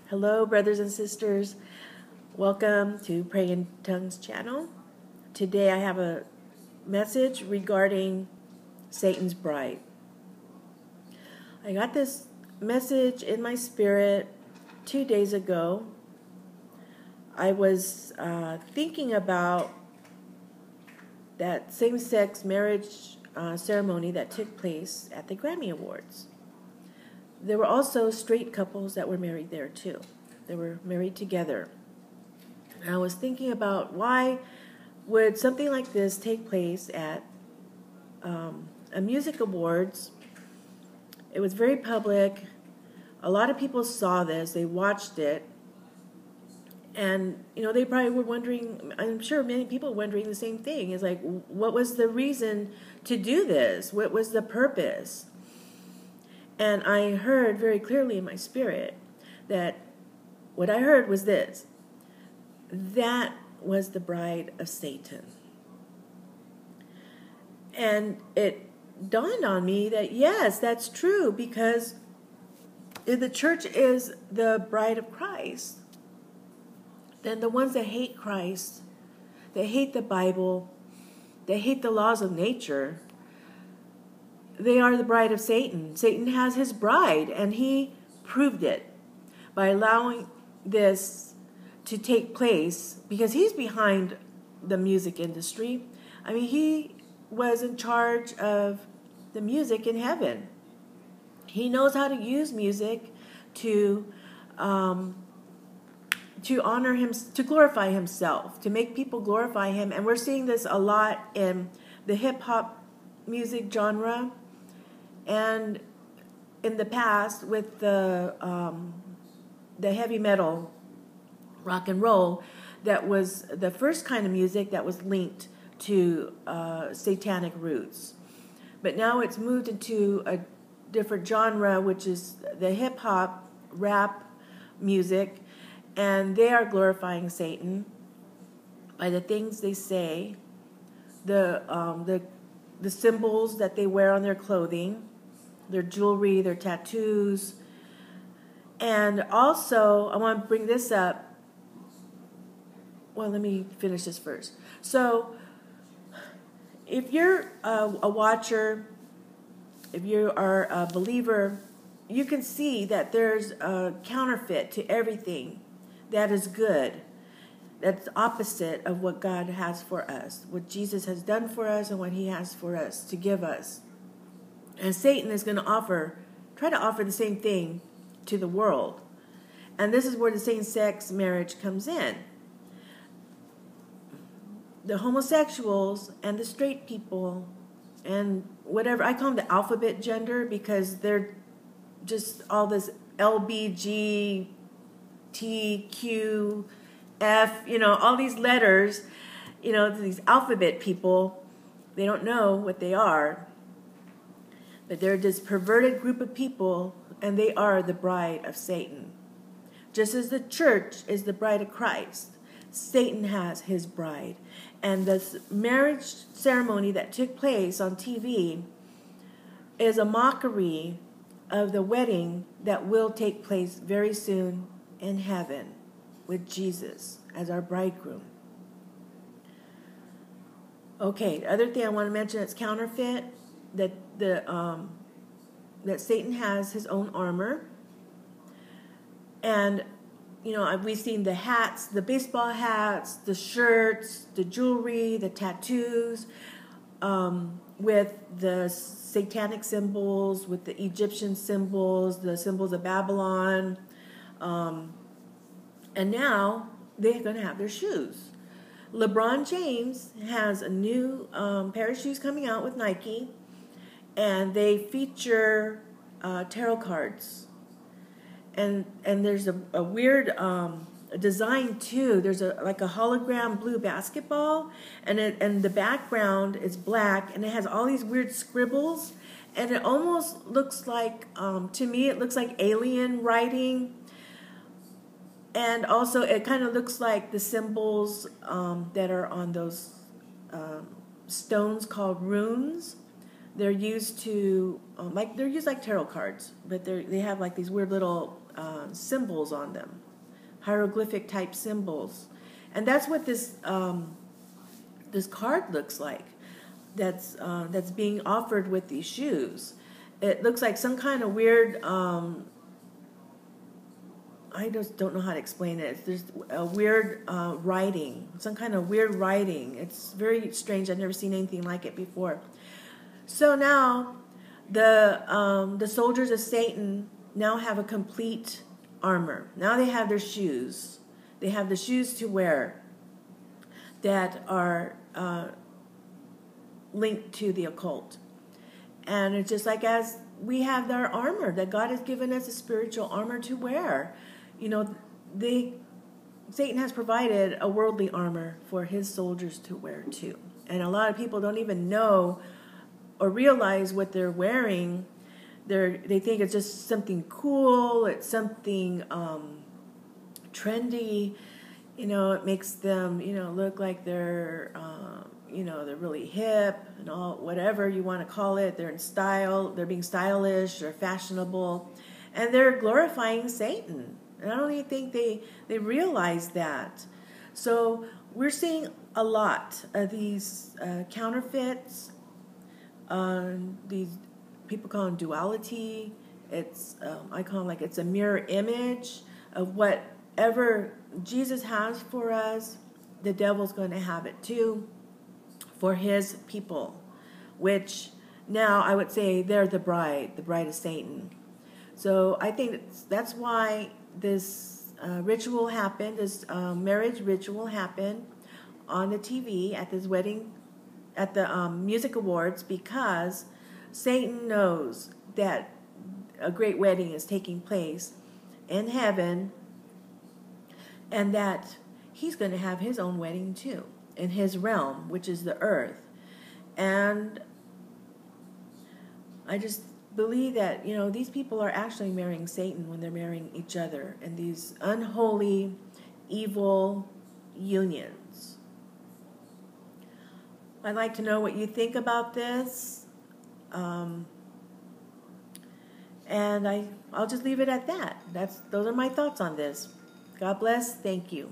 Hello, brothers and sisters. Welcome to Pray in Tongues channel. Today I have a message regarding Satan's bride. I got this message in my spirit 2 days ago. I was thinking about that same-sex marriage ceremony that took place at the Grammy Awards. There were also straight couples that were married there too. They were married together. And I was thinking about why would something like this take place at a music awards. It was very public. A lot of people saw this. They watched it. And, they probably were wondering, I'm sure many people were wondering the same thing. It's like, what was the reason to do this? What was the purpose? And I heard very clearly in my spirit that what I heard was this. That was the bride of Satan. And it dawned on me that, yes, that's true, because if the church is the bride of Christ, then the ones that hate Christ, they hate the Bible, they hate the laws of nature, they are the bride of Satan. Satan has his bride, and he proved it by allowing this to take place, because he's behind the music industry. I mean, he was in charge of the music in heaven. He knows how to use music to honor him, to glorify himself, to make people glorify him. And we're seeing this a lot in the hip-hop music genre, and in the past with the heavy metal, rock and roll, that was the first kind of music that was linked to satanic roots. But now it's moved into a different genre, which is the hip-hop, rap music, and they are glorifying Satan by the things they say, the symbols that they wear on their clothing, their jewelry, their tattoos. And also, I want to bring this up. Well, let me finish this first. So, if you're a watcher, if you are a believer, you can see that there's a counterfeit to everything that is good. That's opposite of what God has for us, what Jesus has done for us, and what he has for us to give us. And Satan is going to try to offer the same thing to the world. And this is where the same-sex marriage comes in. The homosexuals and the straight people and whatever, I call them the alphabet gender, because they're just all this LBG, TQ, F, all these letters, these alphabet people. They don't know what they are. But they're this perverted group of people, and they are the bride of Satan. Just as the church is the bride of Christ, Satan has his bride. And this marriage ceremony that took place on TV is a mockery of the wedding that will take place very soon in heaven with Jesus as our bridegroom. Okay, the other thing I want to mention is counterfeit. That Satan has his own armor, and we've seen the hats, the baseball hats, the shirts, the jewelry, the tattoos, with the satanic symbols, with the Egyptian symbols, the symbols of Babylon, and now they're going to have their shoes. LeBron James has a new pair of shoes coming out with Nike. And they feature tarot cards, and there's a weird design too. There's like a hologram blue basketball, and the background is black, and it has all these weird scribbles, and it almost looks like, to me, it looks like alien writing, and also it kind of looks like the symbols that are on those stones called runes. they're used to they're used like tarot cards, but they have like these weird little symbols on them, hieroglyphic type symbols, and that's what this card looks like. That's being offered with these shoes. It looks like some kind of weird. I just don't know how to explain it. There's a weird writing, some kind of weird writing. It's very strange. I've never seen anything like it before. So now, the soldiers of Satan now have a complete armor. Now they have their shoes. They have the shoes to wear that are linked to the occult. And it's just like as we have our armor, that God has given us a spiritual armor to wear. You know, Satan has provided a worldly armor for his soldiers to wear too. And a lot of people don't even know or realize what they're wearing. They think it's just something cool, it's something trendy. You know, it makes them, look like they're, they're really hip and all, whatever you want to call it. They're in style, they're being stylish or fashionable, and they're glorifying Satan. And I don't even think they realize that. So we're seeing a lot of these counterfeits. These people call them duality. It's I call them like it's a mirror image of whatever Jesus has for us. The devil's going to have it too for his people, which now I would say they're the bride of Satan. So I think that's why this ritual happened, this marriage ritual happened on the TV at this wedding, at the music awards, because Satan knows that a great wedding is taking place in heaven, and that he's going to have his own wedding too in his realm, which is the earth. And I just believe that, these people are actually marrying Satan when they're marrying each other in these unholy, evil unions. I'd like to know what you think about this. And I'll just leave it at that. Those are my thoughts on this. God bless. Thank you.